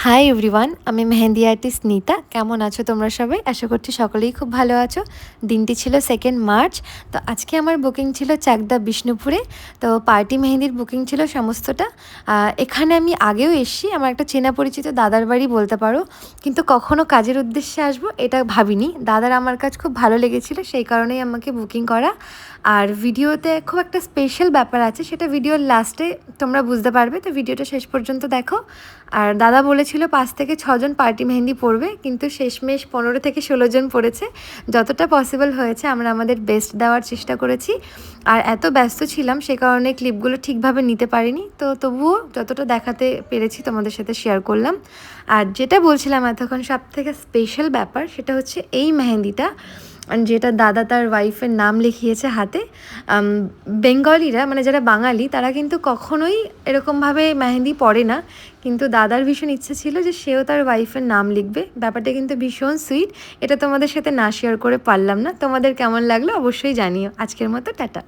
Hi everyone, আমি mehndi artist নিতা। কেমন আছো তোমরা সবাই? আশা করছি সকলেই খুব ভালো আছো। দিনটি ছিল 2nd মার্চ। তো আজকে আমার বুকিং ছিল চাকদা বিষ্ণুপুরে। তো পার্টি মেহেন্দির বুকিং ছিল সমস্তটা। এখানে আমি আগেও এসেছি, আমার একটা চেনা পরিচিত দাদার বাড়ি বলতে পারো, কিন্তু কখনো কাজের উদ্দেশ্যে আসবো এটা ভাবিনি। দাদার আমার কাজ খুব ভালো লেগেছিলো, সেই কারণেই আমাকে বুকিং করা। আর ভিডিওতে খুব একটা স্পেশাল ব্যাপার আছে, সেটা ভিডিওর লাস্টে তোমরা বুঝতে পারবে। তো ভিডিওটা শেষ পর্যন্ত দেখো। আর দাদা বলেছিল 5 থেকে 6 জন পার্টি মেহেন্দি পড়বে, কিন্তু শেষমেশ 15 থেকে 16 জন পড়েছে। যতটা পসিবল হয়েছে আমরা আমাদের বেস্ট দেওয়ার চেষ্টা করেছি। আর এত ব্যস্ত ছিলাম সে কারণে ক্লিপগুলো ঠিকভাবে নিতে পারিনি, তো তবুও যতটা দেখাতে পেরেছি তোমাদের সাথে শেয়ার করলাম। আর যেটা বলছিলাম এতক্ষণ, সব থেকে স্পেশাল ব্যাপার সেটা হচ্ছে এই মেহেন্দিটা, যেটা দাদা তার ওয়াইফের নাম লিখিয়েছে হাতে। বেঙ্গলিরা, মানে যারা বাঙালি, তারা কিন্তু কখনোই এরকমভাবে মেহেন্দি পড়ে না, কিন্তু দাদার ভীষণ ইচ্ছে ছিল যে সেও তার ওয়াইফের নাম লিখবে। ব্যাপারটা কিন্তু ভীষণ সুইট। এটা তোমাদের সাথে না শেয়ার করে পারলাম না। তোমাদের কেমন লাগলো অবশ্যই জানিও। আজকের মতো টাটা।